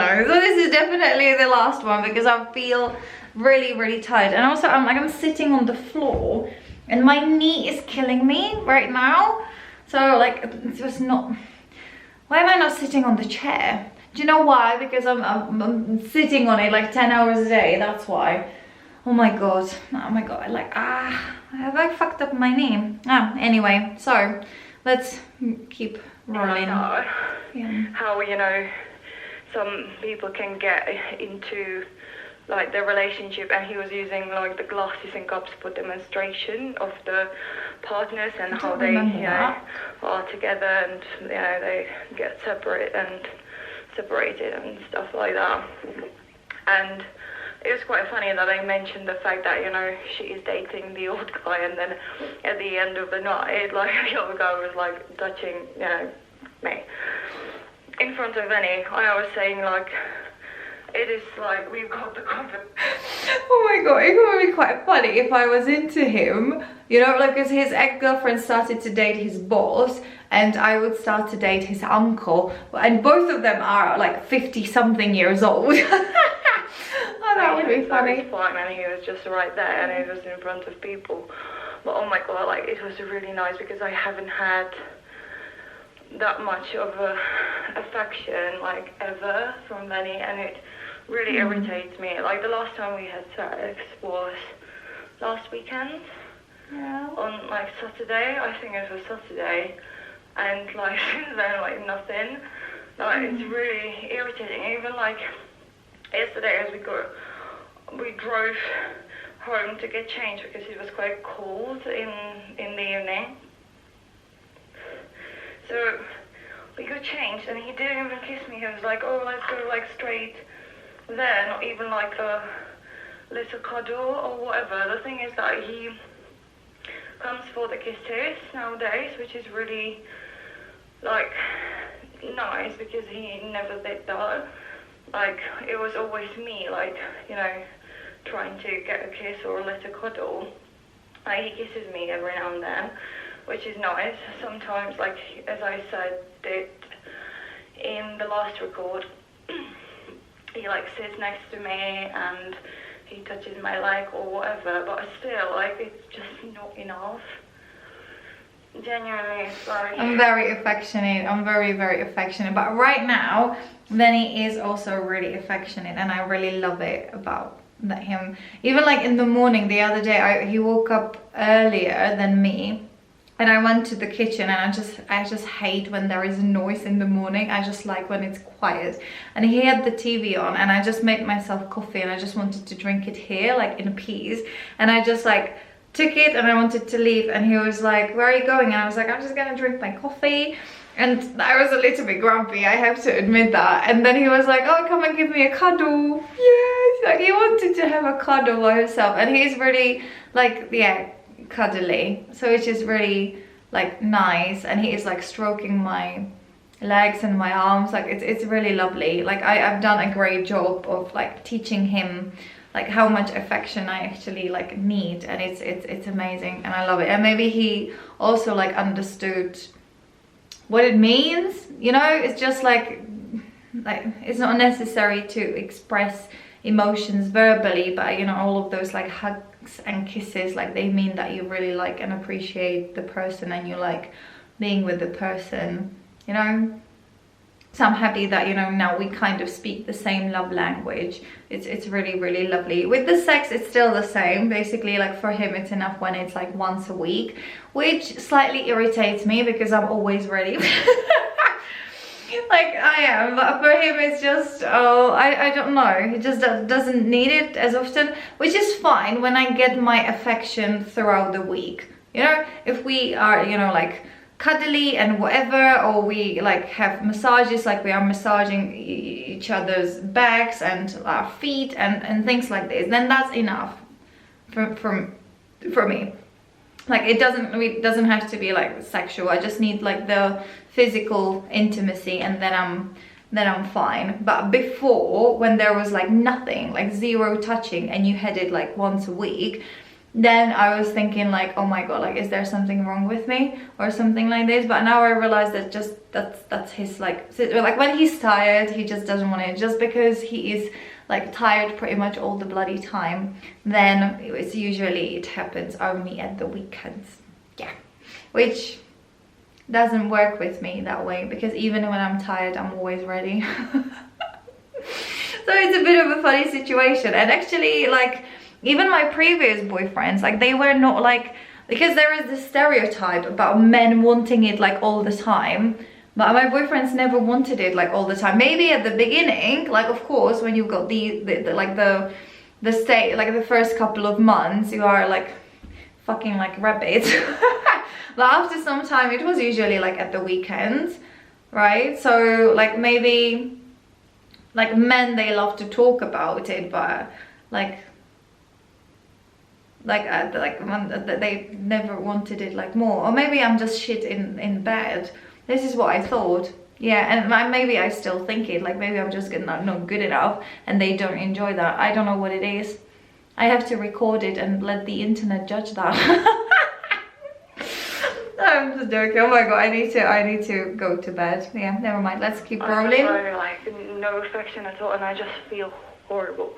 know. So this is definitely the last one because I feel really tired. And also I'm sitting on the floor and my knee is killing me right now. So like it's just not, why am I not sitting on the chair? Do you know why? Because I'm sitting on it like 10 hours a day, that's why. Oh my god, like have I fucked up my knee? Anyway, so let's keep rolling. Yeah. How, you know, some people can get into like their relationship, and he was using like the glasses and cups for demonstration of the partners and how they, you know, are together, and you know they get separated and stuff like that. And it was quite funny that I mentioned the fact that, you know, she is dating the old guy, and then at the end of the night, like, the old guy was, like, touching, you know, me in front of Vinny. And I was saying, like, it is like, we've got the confidence. Oh my god, it would be quite funny if I was into him, you know, like, because his ex-girlfriend started to date his boss, and I would start to date his uncle, and both of them are, like, 50-something years old. Oh, that would be funny. Fine, and he was just right there, and it was in front of people. But oh my god, like, it was really nice because I haven't had that much of a affection, like, ever from Benny, and it really irritates me. Like, the last time we had sex was last weekend. Yeah. On, like, Saturday. I think it was Saturday. And, like, since then, like, nothing. Like, it's really irritating. Even, like, yesterday as we drove home to get changed because it was quite cold in the evening. So we got changed and he didn't even kiss me. He was like, oh, let's go like straight there, not even like a little cuddle or whatever. The thing is that he comes for the kisses nowadays, which is really like nice because he never did that. Like, it was always me, like, you know, trying to get a kiss or a little cuddle. Like, he kisses me every now and then, which is nice. Sometimes, like, as I said it in the last record, he, like, sits next to me and he touches my leg or whatever, but still, like, it's just not enough. Genuinely, it's like... I'm very affectionate. I'm very affectionate. But right now, Vinny is also really affectionate, and I really love it about him. Even like in the morning, the other day, he woke up earlier than me, and I went to the kitchen, and I just hate when there is noise in the morning. I just like when it's quiet. And he had the TV on, and I just made myself coffee, and I just wanted to drink it here, like in peace. And I just like took it and I wanted to leave, and he was like, where are you going? And I was like, I'm just gonna drink my coffee. And I was a little bit grumpy, I have to admit that. And then he was like, oh, come and give me a cuddle. Yes, like he wanted to have a cuddle by himself, and he's really like, yeah, cuddly, so it's just really like nice. And he is like stroking my legs and my arms, like it's really lovely. Like I've done a great job of like teaching him like how much affection I actually like need, and it's amazing, and I love it. And maybe he also like understood what it means, you know. It's just like it's not necessary to express emotions verbally, but you know, all of those like hugs and kisses, like they mean that you really like and appreciate the person, and you like being with the person, you know. So I'm happy that, you know, now we kind of speak the same love language. It's really lovely. With the sex, it's still the same. Basically, like for him, it's enough when it's like once a week, which slightly irritates me because I'm always ready. Like I am, but for him it's just, oh, I don't know. He just doesn't need it as often, which is fine when I get my affection throughout the week. You know, if we are, you know, like cuddly and whatever, or we like have massages, like we are massaging each other's backs and our feet and things like this, then that's enough for me. Like it doesn't have to be like sexual. I just need like the physical intimacy, and then I'm fine. But before, when there was like nothing, like zero touching, and you had it like once a week, then I was thinking like, oh my god, like is there something wrong with me or something like this? But now I realize that just that's his like when he's tired, he just doesn't want it. Just because he is like tired pretty much all the bloody time, then it's usually it happens only at the weekends. Yeah, which doesn't work with me that way, because even when I'm tired, I'm always ready. So it's a bit of a funny situation. And actually, like, even my previous boyfriends, like, they were not like, because there is this stereotype about men wanting it like all the time, but my boyfriends never wanted it like all the time. Maybe at the beginning, like, of course, when you've got the state, like the first couple of months, you are like fucking like rabbits. But after some time, it was usually like at the weekends, right? So like maybe like men, they love to talk about it, but like they never wanted it like more. Or maybe I'm just shit in bed. This is what I thought. Yeah, and maybe I still think it, like maybe I'm just not good enough and they don't enjoy that. I don't know what it is. I have to record it and let the internet judge that. I'm just joking. Oh my god, I need to go to bed. Yeah, never mind. Let's keep rolling. I like no affection at all, and I just feel horrible.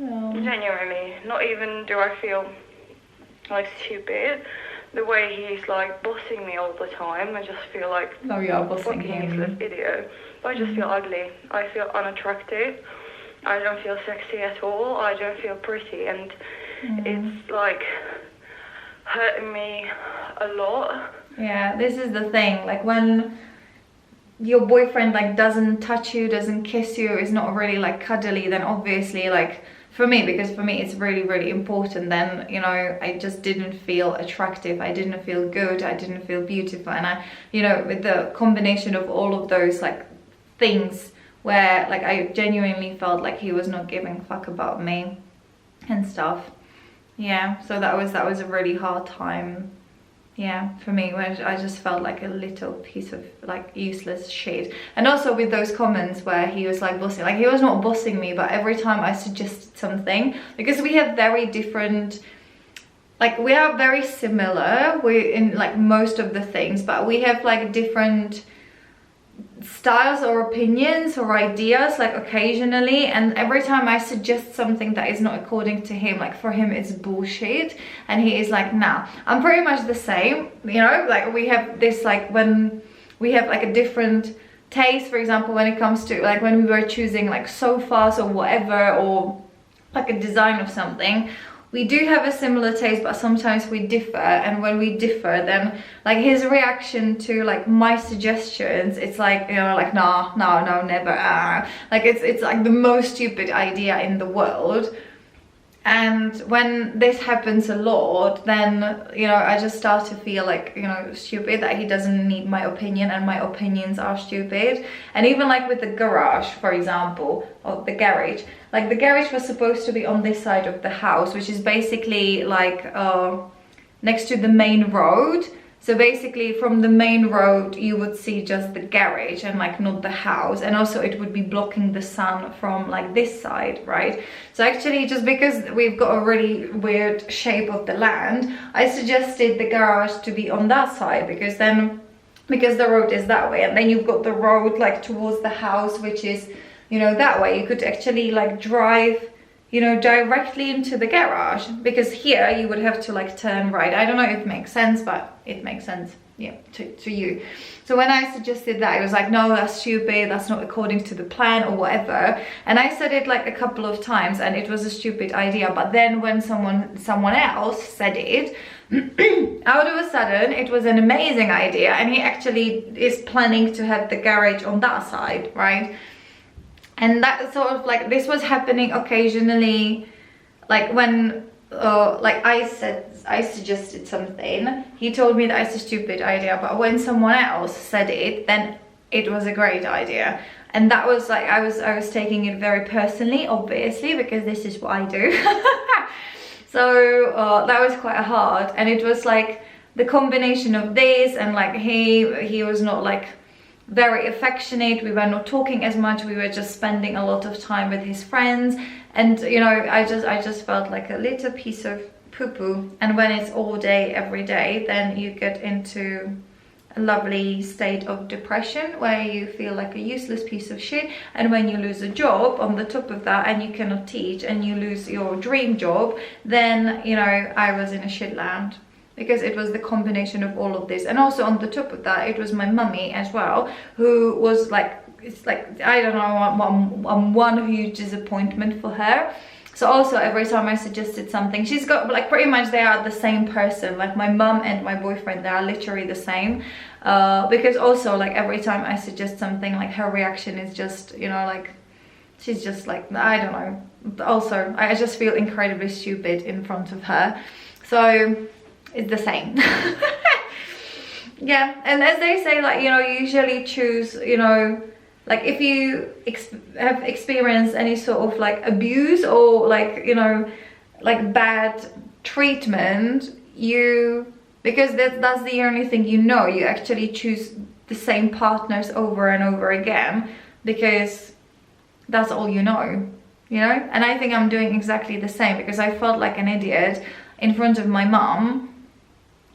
Oh. Genuinely, not even do I feel like stupid. The way he's like bossing me all the time, I just feel like No, you are bossing fucking him. useless idiot. I just feel ugly. I feel unattractive. I don't feel sexy at all. I don't feel pretty, and it's like hurting me a lot. Yeah, this is the thing, like when your boyfriend like doesn't touch you, doesn't kiss you, is not really like cuddly, then obviously, like for me, because for me it's really important, then you know I just didn't feel attractive, I didn't feel good, I didn't feel beautiful. And I, you know, with the combination of all of those like things where like I genuinely felt like he was not giving a fuck about me and stuff. Yeah, so that was a really hard time, yeah, for me, where I just felt like a little piece of like useless shit. And also with those comments where he was like bossing, like he was not bossing me, but every time I suggested something, because we have very different, like we are very similar, we in like most of the things, but we have like different styles or opinions or ideas like occasionally, and every time I suggest something that is not according to him, like for him it's bullshit, and he is like, nah. I'm pretty much the same, you know, like we have this, like when we have like a different taste, for example, when it comes to like when we were choosing like sofas or whatever, or like a design of something, we do have a similar taste, but sometimes we differ. And when we differ, then like his reaction to like my suggestions, it's like, you know, like no, never, like it's like the most stupid idea in the world. And when this happens a lot, then, you know, I just start to feel like, you know, stupid, that he doesn't need my opinion and my opinions are stupid. And even like with the garage, for example, or the garage, like the garage was supposed to be on this side of the house, which is basically like next to the main road. So basically from the main road you would see just the garage and like not the house, and also it would be blocking the sun from like this side, right? So actually, just because we've got a really weird shape of the land, I suggested the garage to be on that side, because the road is that way, and then you've got the road like towards the house, which is, you know, that way. You could actually like drive, you know, directly into the garage, because here you would have to like turn right. I don't know if it makes sense, but it makes sense, yeah, to you. So when I suggested that, it was like, no, that's stupid, that's not according to the plan or whatever. And I said it like a couple of times, and it was a stupid idea. But then when someone else said it, out of a sudden it was an amazing idea, and he actually is planning to have the garage on that side, right? And that sort of like, this was happening occasionally, like when like I suggested something, he told me that it's a stupid idea, but when someone else said it, then it was a great idea. And that was like, I was taking it very personally, obviously, because this is what I do. So that was quite hard. And it was like the combination of this, and like he was not like very affectionate, we were not talking as much, we were just spending a lot of time with his friends, and you know, I just felt like a little piece of poo-poo. And when it's all day, every day, then you get into a lovely state of depression where you feel like a useless piece of shit. And when you lose a job on the top of that, and you cannot teach, and you lose your dream job, then, you know, I was in a shit land. Because it was the combination of all of this. And also on the top of that, it was my mummy as well, who was like, it's like, I don't know, I'm one huge disappointment for her. So also every time I suggested something, she's got like, pretty much they are the same person. Like my mum and my boyfriend, they are literally the same. Because also like every time I suggest something, like her reaction is just, you know, like, she's just like, I don't know. Also, I just feel incredibly stupid in front of her. So it's the same. Yeah, and as they say, like, you know, you usually choose, you know, like if you have experienced any sort of like abuse or like, you know, like bad treatment, you, because that's the only thing you know, you actually choose the same partners over and over again because that's all you know, you know. And I think I'm doing exactly the same because I felt like an idiot in front of my mom.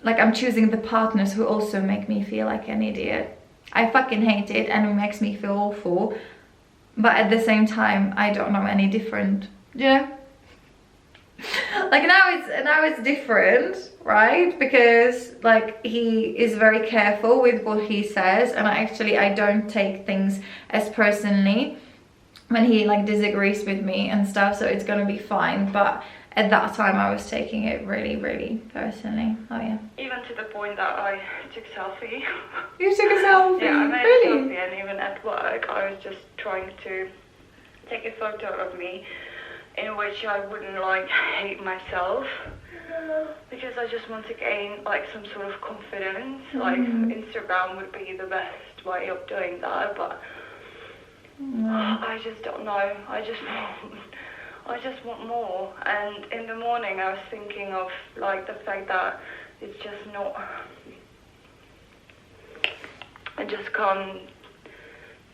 Like I'm choosing the partners who also make me feel like an idiot. I fucking hate it and it makes me feel awful. But at the same time, I don't know any different, you know? Like now it's different, right? Because like he is very careful with what he says, and I don't take things as personally when he like disagrees with me and stuff, so it's gonna be fine. But at that time I was taking it really, really personally. Oh yeah. Even to the point that I took a selfie. You took a selfie? Yeah, I made really? a selfie, and even at work I was just trying to take a photo of me in which I wouldn't like hate myself, because I just want to gain like some sort of confidence. Like Instagram would be the best way of doing that, but I just don't know. I just want more. And in the morning I was thinking of like the fact that it's just not, I just can't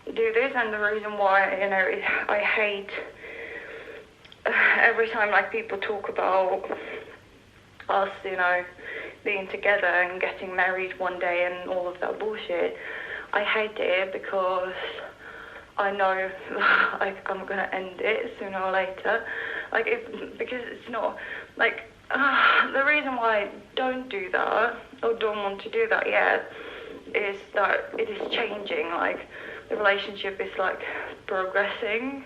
do this. And the reason why, you know, I hate every time like people talk about us, you know, being together and getting married one day and all of that bullshit. I hate it because I know like I'm gonna end it sooner or later, like because it's not like the reason why I don't do that or don't want to do that yet is that it is changing. Like the relationship is like progressing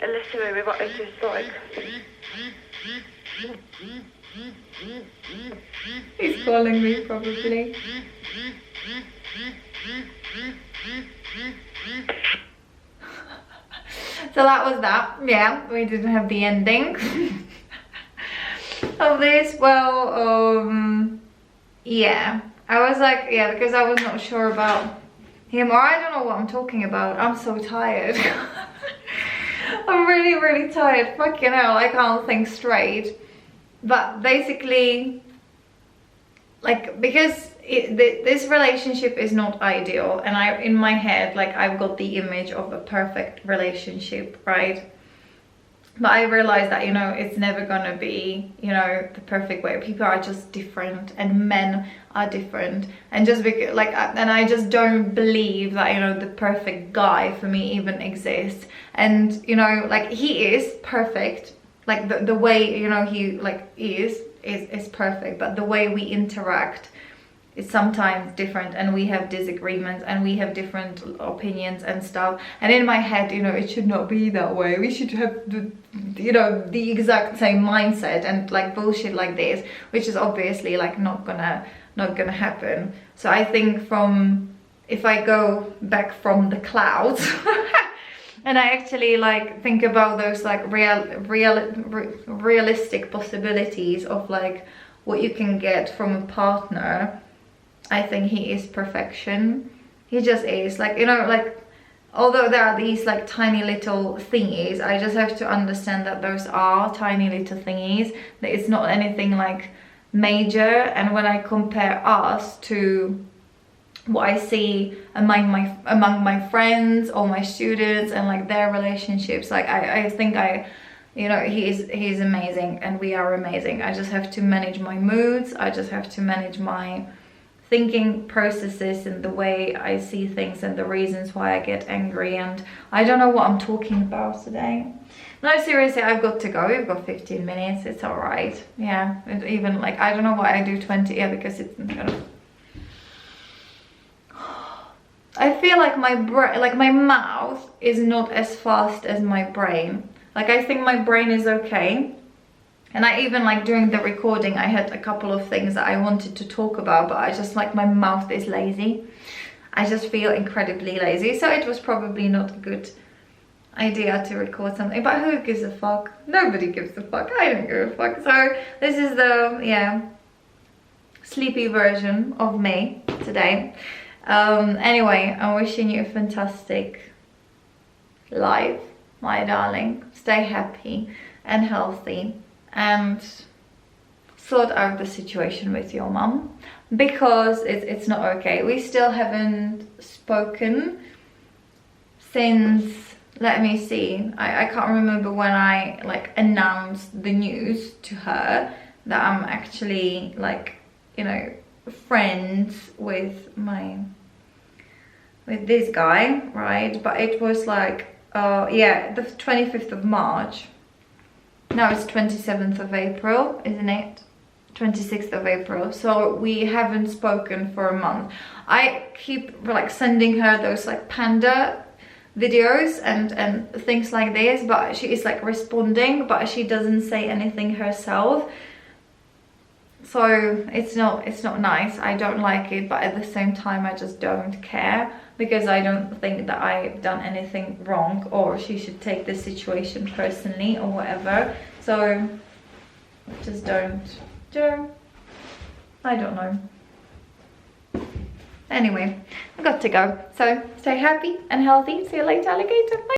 a little bit, but it's just like he's calling me probably. So that was that. Yeah, we didn't have the ending of this. Well, yeah, I was like, yeah, because I was not sure about him, or I don't know what I'm talking about. I'm so tired. I'm really, really tired. Fucking hell, I can't think straight. But basically, like, because this relationship is not ideal, and in my head, like, I've got the image of a perfect relationship, right? But I realized that, you know, it's never gonna be, you know, the perfect way. People are just different, and men are different, and just because, like, and I just don't believe that, you know, the perfect guy for me even exists. And, you know, like, he is perfect, like the way, you know, he like is perfect, but the way we interact is sometimes different, and we have disagreements, and we have different opinions and stuff. And in my head, you know, it should not be that way. We should have the, you know, the exact same mindset, and like bullshit like this, which is obviously like not gonna happen. So I think if I go back from the clouds and I actually like think about those like realistic possibilities of like what you can get from a partner, I think he is perfection. He just is, like, you know, like, although there are these like tiny little thingies, I just have to understand that those are tiny little thingies, that it's not anything like major. And when I compare us to what I see among my friends or my students and like their relationships, like I think I you know, he's amazing and we are amazing. I just have to manage my moods. I just have to manage my thinking processes and the way I see things and the reasons why I get angry, and I don't know what I'm talking about today. No, seriously, I've got to go. We've got 15 minutes. It's all right. Yeah, even like, I don't know why I do 20. Yeah, because it's gonna... I feel like my brain, like my mouth is not as fast as my brain. Like, I think my brain is okay. And I even, like, during the recording, I had a couple of things that I wanted to talk about, but I just, like, my mouth is lazy. I just feel incredibly lazy. So it was probably not a good idea to record something, but who gives a fuck? Nobody gives a fuck. I don't give a fuck. So this is the, yeah, sleepy version of me today. Anyway, I'm wishing you a fantastic life, my darling. Stay happy and healthy, and sort out the situation with your mum, because it's not okay. We still haven't spoken since, let me see, I can't remember when I like announced the news to her that I'm actually, like, you know, friends with this guy, right? But it was like yeah, the 25th of March. Now it's 27th of April, isn't it? 26th of April. So we haven't spoken for a month. I keep like sending her those like panda videos and things like this, but she is like responding, but she doesn't say anything herself. So it's not nice. I don't like it, but at the same time I just don't care, because I don't think that I've done anything wrong or she should take the situation personally or whatever. So just don't. I don't know. Anyway, I've got to go. So stay happy and healthy. See you later, alligator. Bye.